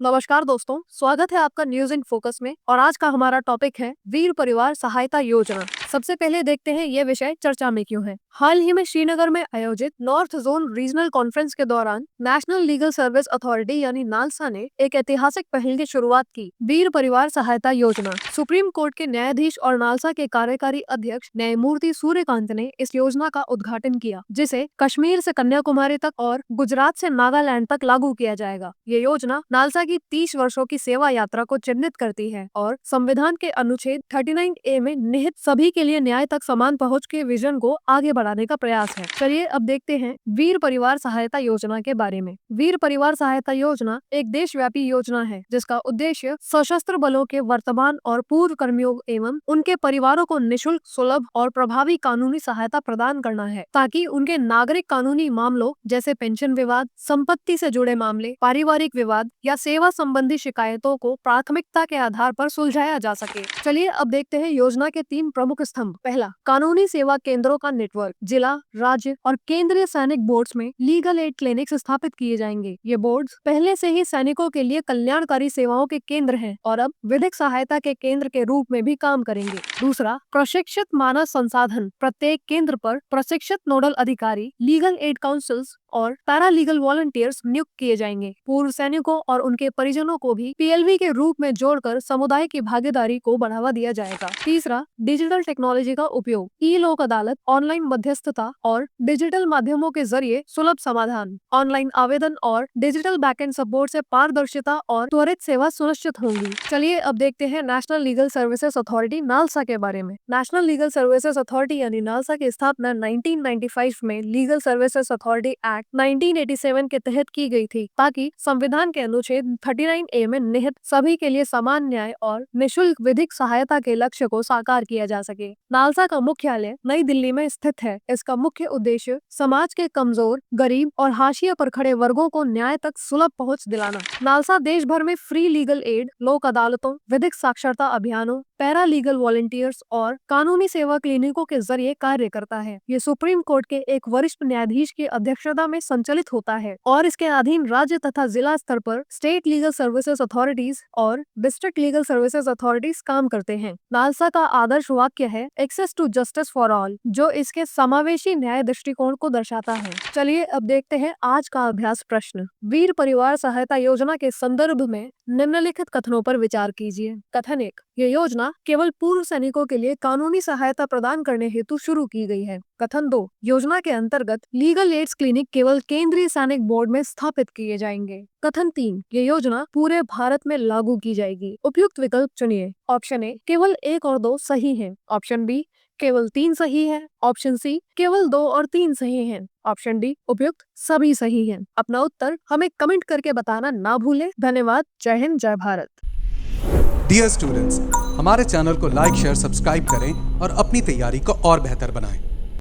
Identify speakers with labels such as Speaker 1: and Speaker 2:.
Speaker 1: नमस्कार दोस्तों, स्वागत है आपका न्यूज इन फोकस में। और आज का हमारा टॉपिक है वीर परिवार सहायता योजना। सबसे पहले देखते हैं ये विषय चर्चा में क्यों है। हाल ही में श्रीनगर में आयोजित नॉर्थ जोन रीजनल कॉन्फ्रेंस के दौरान नेशनल लीगल सर्विस अथॉरिटी यानी नालसा ने एक ऐतिहासिक पहल की शुरुआत की, वीर परिवार सहायता योजना। सुप्रीम कोर्ट के न्यायाधीश और नालसा के कार्यकारी अध्यक्ष न्यायमूर्ति सूर्यकांत ने इस योजना का उद्घाटन किया, जिसे कश्मीर से कन्याकुमारी तक और गुजरात से नागालैंड तक लागू किया जाएगा। ये योजना नालसा की 30 वर्षों की सेवा यात्रा को चिन्हित करती है और संविधान के अनुच्छेद 39A में निहित सभी के लिए न्याय तक समान पहुंच के विजन को आगे बढ़ाने का प्रयास है। चलिए अब देखते हैं वीर परिवार सहायता योजना के बारे में। वीर परिवार सहायता योजना एक देशव्यापी योजना है जिसका उद्देश्य सशस्त्र बलों के वर्तमान और पूर्व कर्मियों एवं उनके परिवारों को निःशुल्क, सुलभ और प्रभावी कानूनी सहायता प्रदान करना है, ताकि उनके नागरिक कानूनी मामलों जैसे पेंशन विवाद, संपत्ति से जुड़े मामले, पारिवारिक विवाद या सेवा संबंधी शिकायतों को प्राथमिकता के आधार पर सुलझाया जा सके। चलिए अब देखते हैं योजना के 3 प्रमुख स्तंभ। पहला, कानूनी सेवा केंद्रों का नेटवर्क। जिला, राज्य और केंद्रीय सैनिक बोर्ड्स में लीगल एड क्लिनिक्स स्थापित किए जाएंगे। ये बोर्ड्स पहले से ही सैनिकों के लिए कल्याणकारी सेवाओं के केंद्र हैं और अब विधिक सहायता के केंद्र के रूप में भी काम करेंगे। दूसरा, प्रशिक्षित मानव संसाधन। प्रत्येक केंद्र पर प्रशिक्षित नोडल अधिकारी, लीगल एड काउंसिल्स और पैरा लीगल वॉलंटियर्स नियुक्त किए जाएंगे। पूर्व सैनिकों और उनके परिजनों को भी PLV के रूप में जोड़कर समुदाय की भागीदारी को बढ़ावा दिया जाएगा। तीसरा, डिजिटल टेक्नोलॉजी का उपयोग। ई लोक अदालत, ऑनलाइन मध्यस्थता और डिजिटल माध्यमों के जरिए सुलभ समाधान, ऑनलाइन आवेदन और डिजिटल बैकएंड सपोर्ट से पारदर्शिता और त्वरित सेवा सुनिश्चित होंगी। चलिए अब देखते हैं national legal services authority NALSA के बारे में। नेशनल लीगल सर्विसेज अथॉरिटी यानी नालसा की स्थापना 1995 में लीगल सर्विसेज अथॉरिटी एक्ट 1987 के तहत की गई थी, ताकि संविधान के अनुच्छेद 39A में निहित सभी के लिए समान न्याय और निःशुल्क विधिक सहायता के लक्ष्य को साकार किया जा सके। नालसा का मुख्यालय नई दिल्ली में स्थित है। इसका मुख्य उद्देश्य समाज के कमजोर, गरीब और हाशिए पर खड़े वर्गों को न्याय तक सुलभ पहुंच दिलाना। नालसा देश भर में फ्री लीगल एड, लोक अदालतों, विधिक साक्षरता अभियानों, पैरा लीगल वॉलंटियर्स और कानूनी सेवा क्लिनिकों के जरिए कार्य करता है। ये सुप्रीम कोर्ट के एक वरिष्ठ न्यायाधीश की अध्यक्षता में संचालित होता है और इसके अधीन राज्य तथा जिला स्तर पर स्टेट लीगल सर्विसेज अथॉरिटीज और डिस्ट्रिक्ट लीगल सर्विसेज अथॉरिटीज काम करते हैं। नालसा का आदर्श वाक्य है access to justice for all, जो इसके समावेशी न्याय दृष्टिकोण को दर्शाता है। चलिए अब देखते हैं आज का अभ्यास प्रश्न। वीर परिवार सहायता योजना के संदर्भ में निम्नलिखित कथनों पर विचार कीजिए। कथन 1, ये योजना केवल पूर्व सैनिकों के लिए कानूनी सहायता प्रदान करने हेतु शुरू की गई है। कथन 2, योजना के अंतर्गत लीगल एड्स क्लिनिक केवल केंद्रीय सैनिक बोर्ड में स्थापित किए जाएंगे। कथन 3, ये योजना पूरे भारत में लागू की जाएगी। उपयुक्त विकल्प चुनिए। ऑप्शन ए, केवल 1 और 2 सही है। ऑप्शन बी, केवल 3 सही है। ऑप्शन सी, केवल 2 और 3 सही हैं। ऑप्शन डी, उपयुक्त सभी सही हैं। अपना उत्तर हमें कमेंट करके बताना ना भूलें। धन्यवाद। जय हिंद, जय भारत।
Speaker 2: डियर स्टूडेंट्स, हमारे चैनल को लाइक, शेयर, सब्सक्राइब करें और अपनी तैयारी को और बेहतर बनाएं।